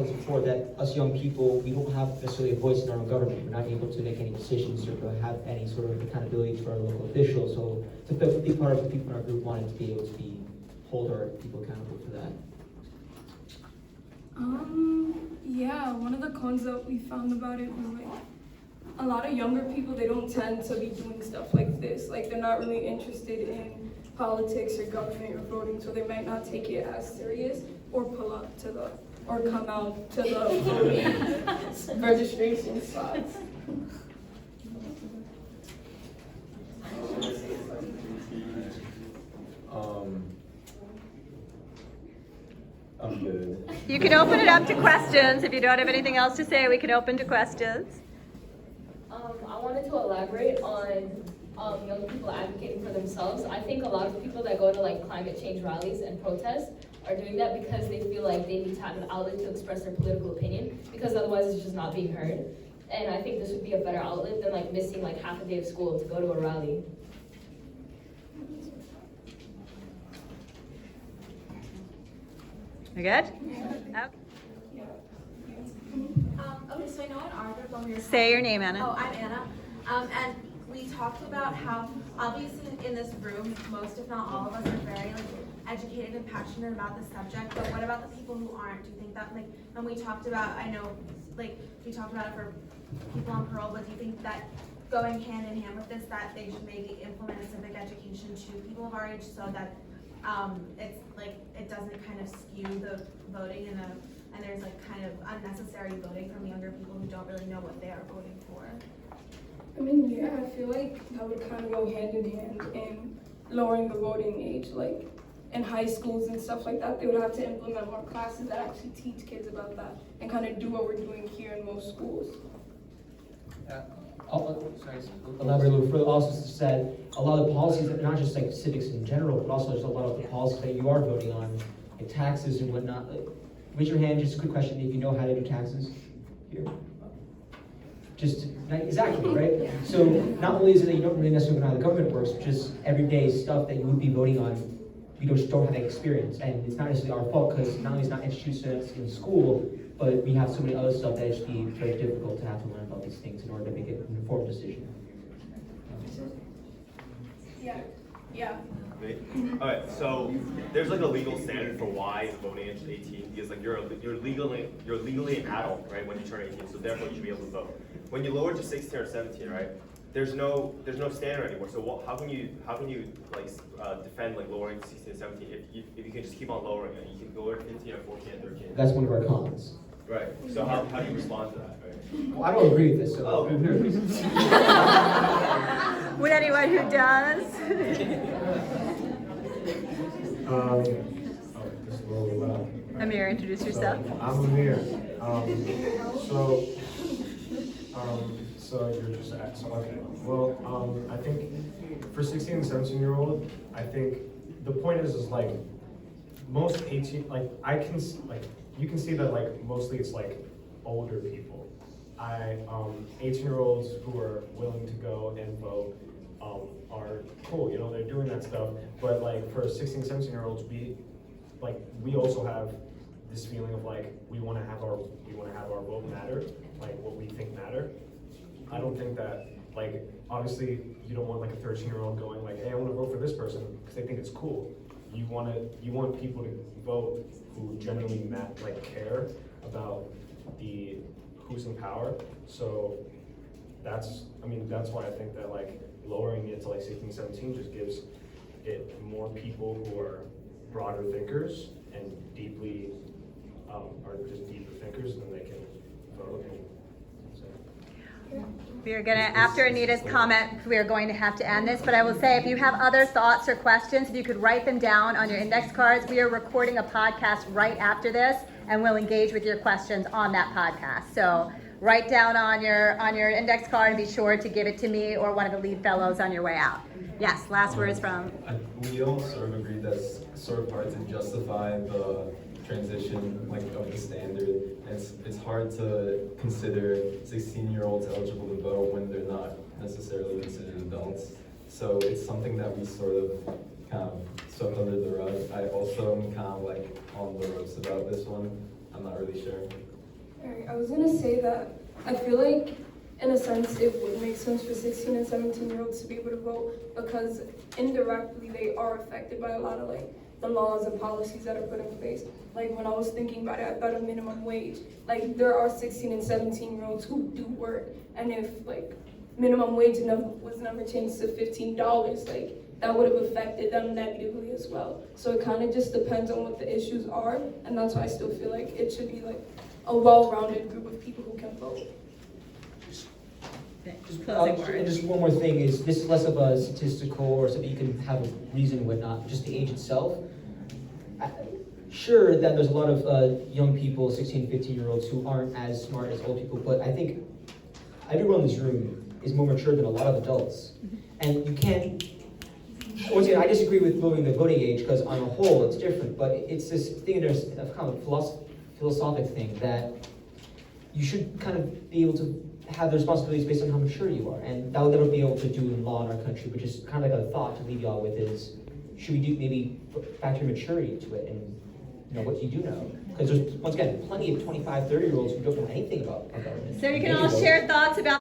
this before, that us young people, we don't have necessarily a voice in our own government. We're not able to make any decisions or to have any sort of accountability to our local officials. So it's a big part of the people in our group wanting to be able to hold our people accountable for that. Yeah, one of the cons that we found about it was like a lot of younger people, they don't tend to be doing stuff like this. Like they're not really interested in politics or government or voting, so they might not take it as serious or pull up to the, or come out to the voting registration spots. I'm good. You can open it up to questions. If you don't have anything else to say, we can open to questions. I wanted to elaborate on young people advocating for themselves. I think a lot of people that go to like climate change rallies and protests are doing that because they feel like they need to have an outlet to express their political opinion, because otherwise it's just not being heard. And I think this would be a better outlet than like missing like half a day of school to go to a rally. You good? Yeah. Okay. Okay, so I know in our group when we were Say your name, Anna. Oh, I'm Anna. And we talked about how obviously in this room, most if not all of us are very like educated and passionate about the subject. But what about the people who aren't? Do you think that like when we talked about, I know like we talked about it for people on parole, but do you think that going hand in hand with this, that they should maybe implement a civic education to people of our age so that it's like it doesn't kind of skew the voting and there's like kind of unnecessary voting from younger people who don't really know what they are voting for? I mean, yeah, I feel like that would kind of go hand in hand in lowering the voting age. Like in high schools and stuff like that, they would have to implement more classes that actually teach kids about that and kind of do what we're doing here in most schools. Elaborate a little further. Also said a lot of the policies, not just like civics in general, but also there's a lot of the policies that you are voting on, like taxes and whatnot. Raise your hand, just a quick question, if you know how to do taxes here. Just, exactly, right? So not only is it that you don't really necessarily know how the government works, but just everyday stuff that you would be voting on, you just don't have that experience. And it's not necessarily our fault, because not only is it not introduced to us in school, but we have so many other stuff that it's be very difficult to have to learn about these things in order to make an informed decision. Yeah. All right, so there's like a legal standard for why the voting age is 18, because like you're legally an adult, right, when you turn 18, so therefore you should be able to vote. When you lower it to 16 or 17, right, there's no standard anymore. So how can you like defend like lowering to 16 and 17 if you can just keep on lowering it? You can lower it to 15 or 14 and 13. That's one of our cons. Right. So how do you respond to that? Right. Well, I don't agree with this. So. Oh, Would anyone who does? Just a little loud. Amir, introduce yourself. I'm Amir. So you're just so okay. Well, I think for 16 and 17-year-old, I think the point is like most 18, like you can see that like mostly it's like older people. 18-year-olds who are willing to go and vote are cool, you know, they're doing that stuff. But like for 16, 17-year-olds, we also have this feeling of like we want to have our vote matter, like what we think matter. I don't think that like obviously you don't want like a 13-year-old going like, hey, I want to vote for this person because they think it's cool. You want people to vote who genuinely care about the who's in power. So that's why I think that like lowering it to like 16, 17 just gives it more people who are broader thinkers and deeply are just deeper thinkers, then they can vote. We are going to, after Anita's comment, we are going to have to end this, but I will say if you have other thoughts or questions, if you could write them down on your index cards. We are recording a podcast right after this, and we'll engage with your questions on that podcast. So write down on your index card and be sure to give it to me or one of the lead fellows on your way out. Yes, last words from... We all sort of agreed that it's sort of hard to justify the transition of the standard. It's hard to consider 16-year-olds eligible to vote when they're not necessarily considered adults. So it's something that we sort of kind of swept under the rug. I also am kind of like on the ropes about this one. I'm not really sure. Alright, I was gonna say that I feel like, in a sense, it would make sense for 16 and 17-year-olds to be able to vote because indirectly they are affected by a lot of like the laws and policies that are put in place. Like when I was thinking about it, I thought of minimum wage. Like there are 16 and 17-year-olds who do work, and if like minimum wage was never changed to $15, like that would have affected them negatively as well. So it kind of just depends on what the issues are, and that's why I still feel like it should be like a well-rounded group of people who can vote. Closing And words. just one more thing is, this is less of a statistical or something you can have a reason and whatnot, just the age itself. Sure that there's a lot of young people, 16, 15-year-olds who aren't as smart as old people, but I think everyone in this room is more mature than a lot of adults. And you can't, once again, I disagree with moving the voting age because on a whole it's different, but it's this thing, there's a kind of philosophic thing that you should kind of be able to have the responsibilities based on how mature you are, and that we'll never be able to do in law in our country, but just kind of like a thought to leave y'all with is, should we do maybe factor maturity to it and what you do know? Because there's, once again, plenty of 25, 30-year-olds who don't know anything about government. So you can They all vote. share thoughts about